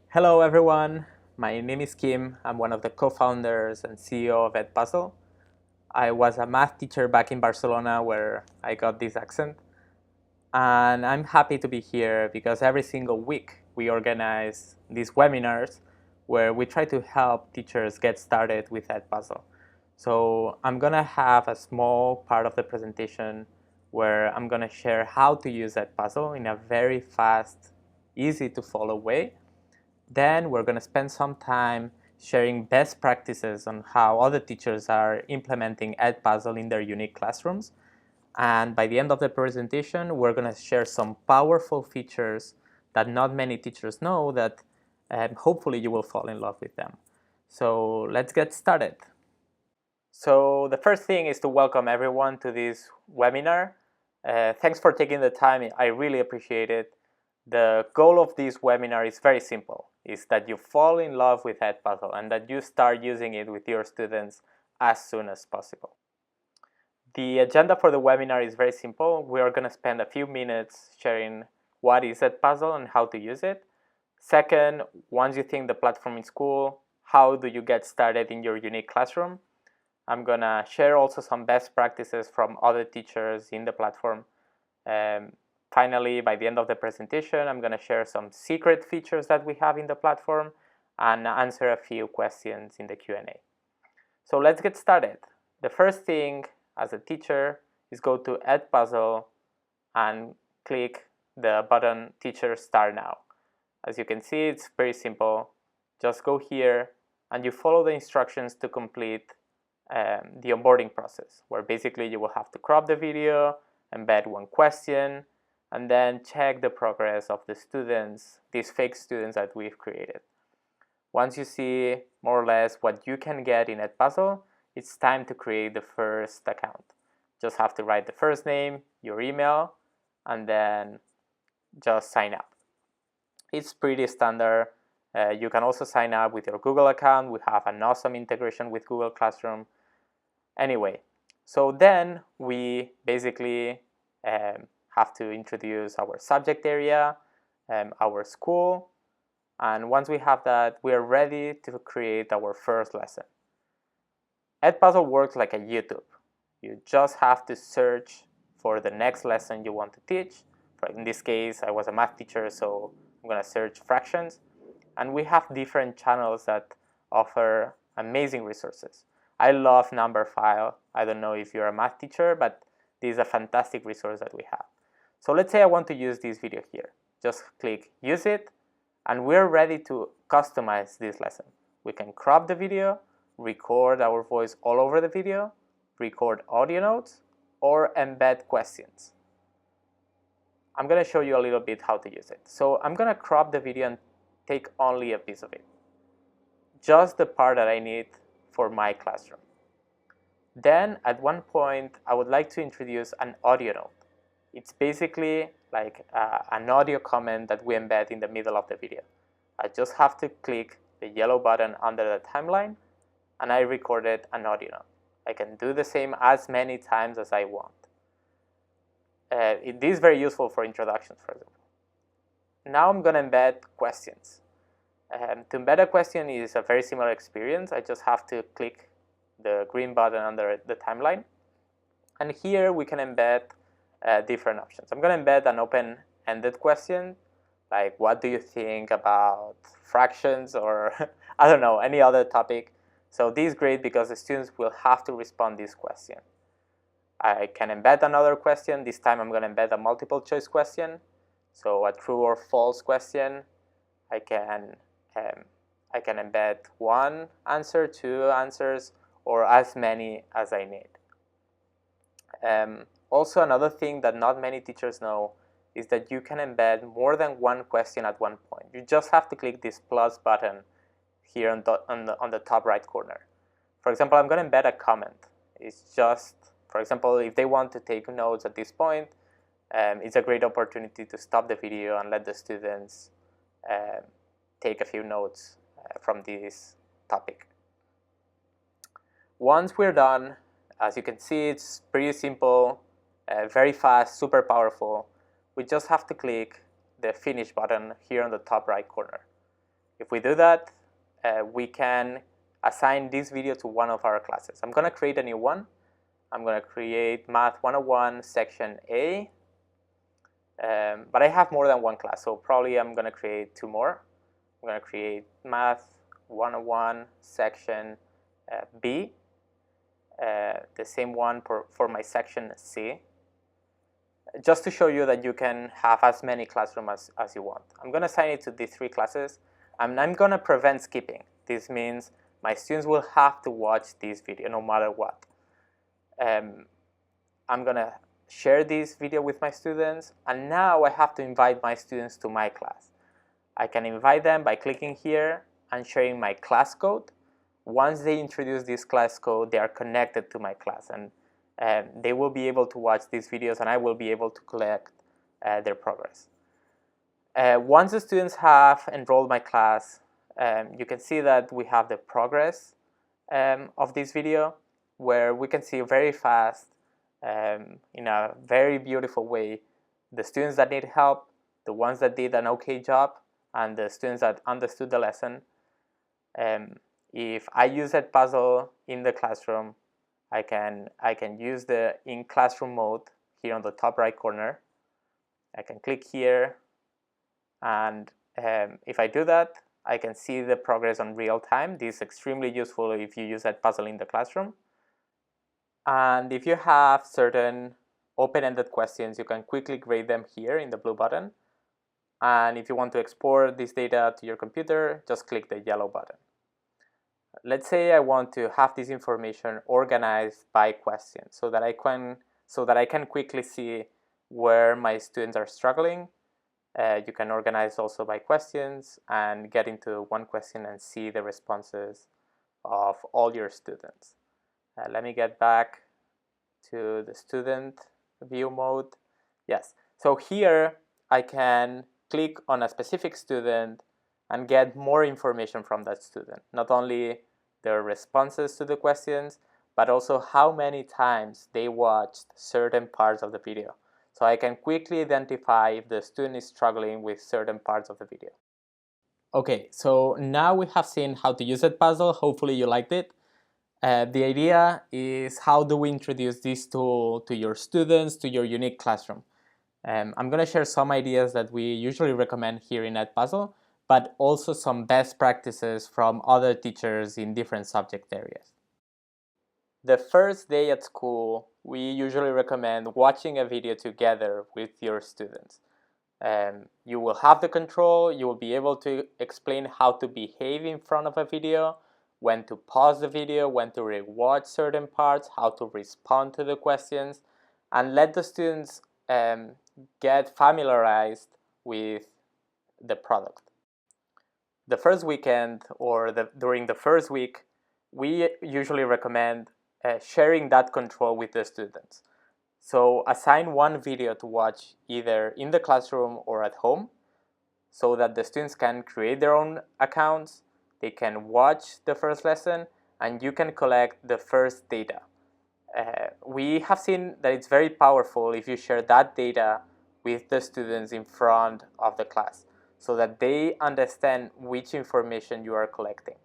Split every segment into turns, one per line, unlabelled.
Hello everyone, my name is Kim. I'm one of the co-founders and CEO of Edpuzzle. I was a math teacher back in Barcelona where I got this accent. And I'm happy to be here because every single week we organize these webinars where we try to help teachers get started with Edpuzzle. So I'm gonna have a small part of the presentation where I'm gonna share how to use Edpuzzle in a very fast, easy to follow way. Then we're going to spend some time sharing best practices on how other teachers are implementing Edpuzzle in their unique classrooms. And by the end of the presentation, we're going to share some powerful features that not many teachers know that hopefully you will fall in love with them. So let's get started. So the first thing is to welcome everyone to this webinar. Thanks for taking the time. I really appreciate it. The goal of this webinar is very simple, is that you fall in love with Edpuzzle and that you start using it with your students as soon as possible. The agenda for the webinar is very simple. We are going to spend a few minutes sharing what is Edpuzzle and how to use it. Second, once you think the platform is cool, how do you get started in your unique classroom? I'm going to share also some best practices from other teachers in the platform. Finally, by the end of the presentation, I'm going to share some secret features that we have in the platform and answer a few questions in the Q&A. So let's get started. The first thing as a teacher is go to Edpuzzle and click the button Teacher Start Now. As you can see, it's very simple. Just go here and you follow the instructions to complete the onboarding process, where basically you will have to crop the video, embed one question, and then check the progress of the students, these fake students that we've created. Once you see more or less what you can get in Edpuzzle, it's time to create the first account. Just have to write the first name, your email, and then just sign up. It's pretty standard. You can also sign up with your Google account. We have an awesome integration with Google Classroom. Anyway, so then we basically have to introduce our subject area, our school, and once we have that, we are ready to create our first lesson. Edpuzzle works like a YouTube. You just have to search for the next lesson you want to teach. In this case, I was a math teacher, so I'm going to search fractions. And we have different channels that offer amazing resources. I love Numberphile. I don't know if you're a math teacher, but this is a fantastic resource that we have. So let's say I want to use this video here. Just click Use It, and we're ready to customize this lesson. We can crop the video, record our voice all over the video, record audio notes, or embed questions. I'm going to show you a little bit how to use it. So I'm going to crop the video and take only a piece of it, just the part that I need for my classroom. Then at one point, I would like to introduce an audio note. It's basically like an audio comment that we embed in the middle of the video. I just have to click the yellow button under the timeline and I recorded an audio note. I can do the same as many times as I want. It is very useful for introductions, for example. Now I'm going to embed questions. To embed a question is a very similar experience. I just have to click the green button under the timeline. And here we can embed different options. I'm going to embed an open-ended question, like what do you think about fractions, or I don't know, any other topic. So this is great because the students will have to respond this question. I can embed another question. This time I'm going to embed a multiple choice question. So a true or false question. I can embed one answer, two answers, or as many as I need. Also, another thing that not many teachers know is that you can embed more than one question at one point. You just have to click this plus button here on the top right corner. For example, I'm going to embed a comment. It's just, for example, if they want to take notes at this point, it's a great opportunity to stop the video and let the students take a few notes from this topic. Once we're done, as you can see, it's pretty simple, very fast, super powerful. We just have to click the finish button here on the top right corner. If we do that, we can assign this video to one of our classes. I'm going to create a new one. I'm going to create Math 101 Section A. But I have more than one class, so probably I'm going to create two more. I'm going to create Math 101 Section B, the same one for my Section C, just to show you that you can have as many classrooms as you want. I'm going to assign it to these three classes, and I'm going to prevent skipping. This means my students will have to watch this video no matter what. I'm going to share this video with my students, and now I have to invite my students to my class. I can invite them by clicking here and sharing my class code. Once they introduce this class code, they are connected to my class, and they will be able to watch these videos, and I will be able to collect their progress. Once the students have enrolled my class, you can see that we have the progress of this video, where we can see very fast, in a very beautiful way, the students that need help, the ones that did an okay job, and the students that understood the lesson. If I use Edpuzzle in the classroom, I can use the in classroom mode here on the top right corner. I can click here, and if I do that, I can see the progress on real time. This is extremely useful if you use Edpuzzle in the classroom. And if you have certain open-ended questions, you can quickly grade them here in the blue button. And if you want to export this data to your computer, just click the yellow button. Let's say I want to have this information organized by question, so that I can quickly see where my students are struggling. You can organize also by questions and get into one question and see the responses of all your students. Let me get back to the student view mode. Yes, so here I can click on a specific student and get more information from that student. Not only their responses to the questions, but also how many times they watched certain parts of the video. So I can quickly identify if the student is struggling with certain parts of the video. Okay, so now we have seen how to use Edpuzzle. Hopefully you liked it. The idea is, how do we introduce this tool to your students, to your unique classroom? I'm going to share some ideas that we usually recommend here in Edpuzzle, but also some best practices from other teachers in different subject areas. The first day at school, we usually recommend watching a video together with your students. You will have the control, you will be able to explain how to behave in front of a video, when to pause the video, when to rewatch certain parts, how to respond to the questions, and let the students get familiarized with the product. The first weekend, or during the first week, we usually recommend sharing that control with the students. So assign one video to watch either in the classroom or at home, so that the students can create their own accounts, they can watch the first lesson, and you can collect the first data. We have seen that it's very powerful if you share that data with the students in front of the class, so that they understand which information you are collecting.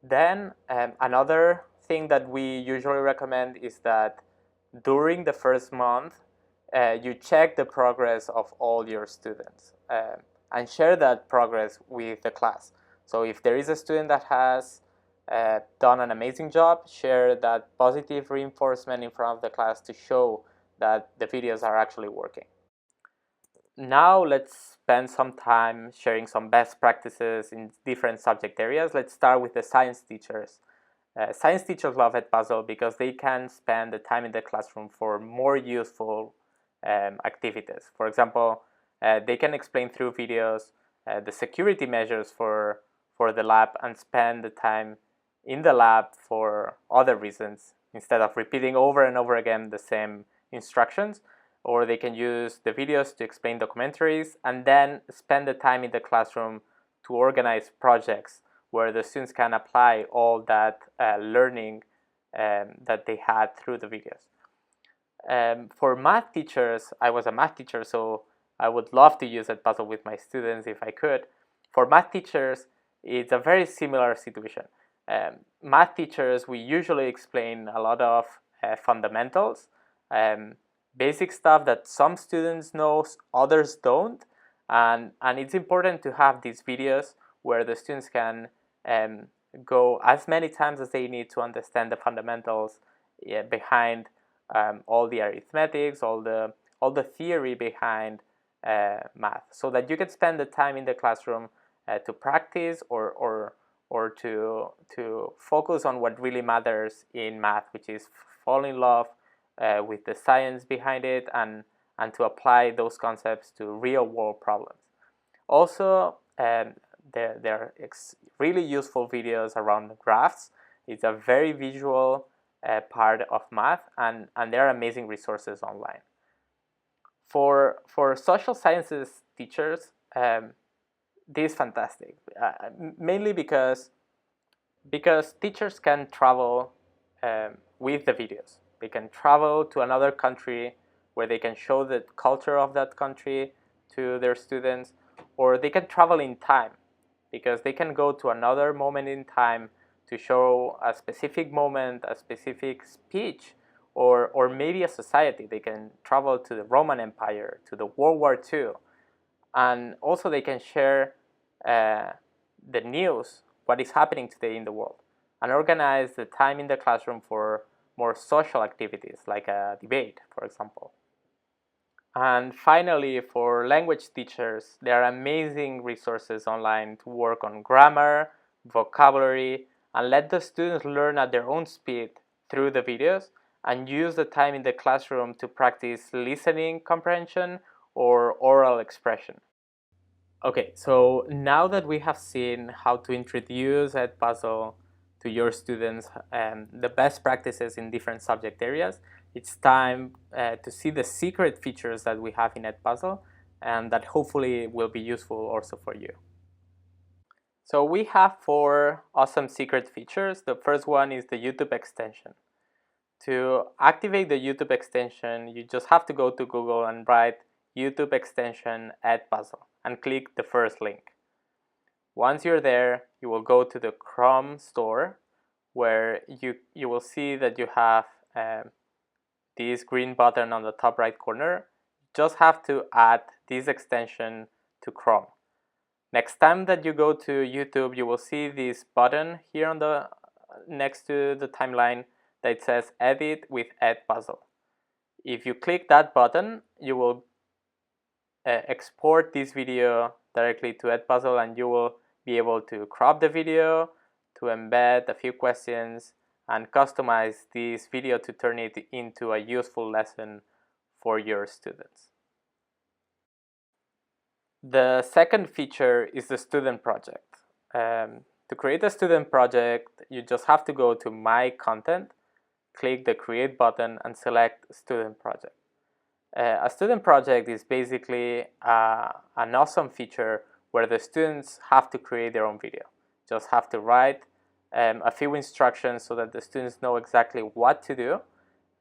Then another thing that we usually recommend is that during the first month, you check the progress of all your students and share that progress with the class. So if there is a student that has done an amazing job, share that positive reinforcement in front of the class to show that the videos are actually working. Now let's spend some time sharing some best practices in different subject areas. Let's start with the science teachers. Science teachers love Edpuzzle because they can spend the time in the classroom for more useful activities. For example, they can explain through videos the security measures for the lab and spend the time in the lab for other reasons instead of repeating over and over again the same instructions. Or they can use the videos to explain documentaries and then spend the time in the classroom to organize projects where the students can apply all that learning that they had through the videos. For math teachers, I was a math teacher, so I would love to use Edpuzzle with my students if I could. For math teachers, it's a very similar situation. Math teachers, we usually explain a lot of fundamentals, basic stuff that some students know, others don't, and it's important to have these videos where the students can go as many times as they need to understand the fundamentals behind all the arithmetics, all the theory behind math, so that you can spend the time in the classroom to practice or to focus on what really matters in math, which is fall in love with the science behind it and to apply those concepts to real world problems. Also, there are really useful videos around graphs. It's a very visual part of math, and there are amazing resources online. For social sciences teachers, this is fantastic, mainly because teachers can travel with the videos. They can travel to another country where they can show the culture of that country to their students, or they can travel in time because they can go to another moment in time to show a specific moment, a specific speech, or maybe a society. They can travel to the Roman Empire, to the World War II, and also they can share the news, what is happening today in the world, and organize the time in the classroom for more social activities like a debate, for example. And finally, for language teachers, there are amazing resources online to work on grammar, vocabulary, and let the students learn at their own speed through the videos, and use the time in the classroom to practice listening comprehension or oral expression. Okay, so now that we have seen how to introduce Edpuzzle to your students and the best practices in different subject areas, it's time to see the secret features that we have in Edpuzzle and that hopefully will be useful also for you. So we have 4 awesome secret features. The first one is the YouTube extension. To activate the YouTube extension, you just have to go to Google and write YouTube extension Edpuzzle and click the first link. Once you're there, you will go to the Chrome store where you will see that you have this green button on the top right corner. Just have to add this extension to Chrome. Next time that you go to YouTube, you will see this button here on the next to the timeline that says Edit with Edpuzzle. If you click that button, you will export this video directly to Edpuzzle, and you will be able to crop the video, to embed a few questions, and customize this video to turn it into a useful lesson for your students. The second feature is the student project. To create a student project, you just have to go to My Content, click the Create button, and select Student Project. A student project is basically an awesome feature where the students have to create their own video. Just have to write a few instructions so that the students know exactly what to do.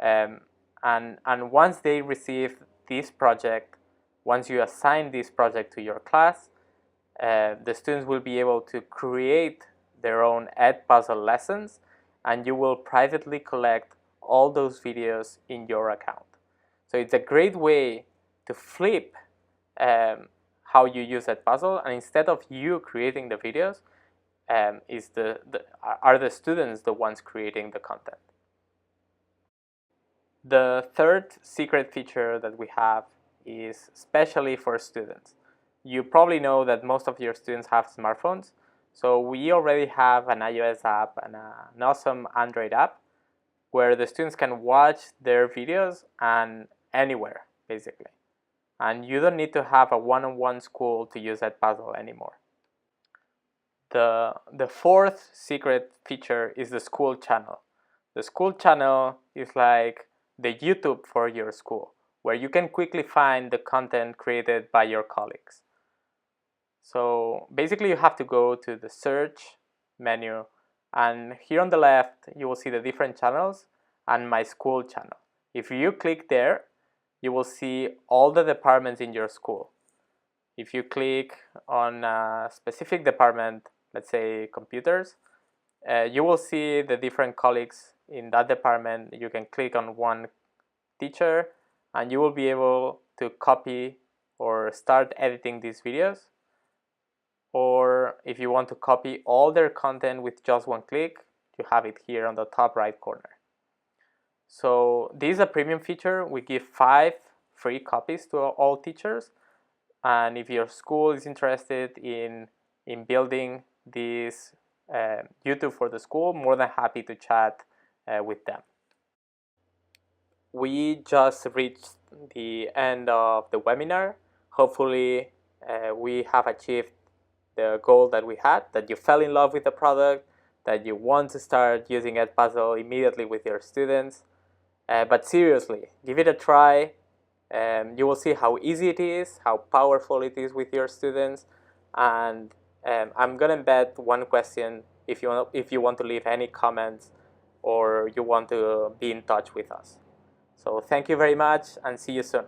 And once they receive this project, once you assign this project to your class, the students will be able to create their own Edpuzzle lessons, and you will privately collect all those videos in your account. So it's a great way to flip how you use Edpuzzle, and instead of you creating the videos, are the students the ones creating the content. The third secret feature that we have is especially for students. You probably know that most of your students have smartphones, so we already have an iOS app and an awesome Android app where the students can watch their videos and anywhere, basically. And you don't need to have a one-on-one school to use Edpuzzle anymore. The fourth secret feature is the school channel. The school channel is like the YouTube for your school, where you can quickly find the content created by your colleagues. So basically you have to go to the search menu, and here on the left you will see the different channels and my school channel. If you click there, you will see all the departments in your school. If you click on a specific department, let's say computers, you will see the different colleagues in that department. You can click on one teacher and you will be able to copy or start editing these videos. Or if you want to copy all their content with just one click, you have it here on the top right corner. So this is a premium feature. We give 5 free copies to all teachers. And if your school is interested in building this YouTube for the school, more than happy to chat with them. We just reached the end of the webinar. Hopefully we have achieved the goal that we had, that you fell in love with the product, that you want to start using Edpuzzle immediately with your students. But seriously, give it a try. You will see how easy it is, how powerful it is with your students. And I'm going to embed one question if you want to leave any comments or you want to be in touch with us. So thank you very much and see you soon.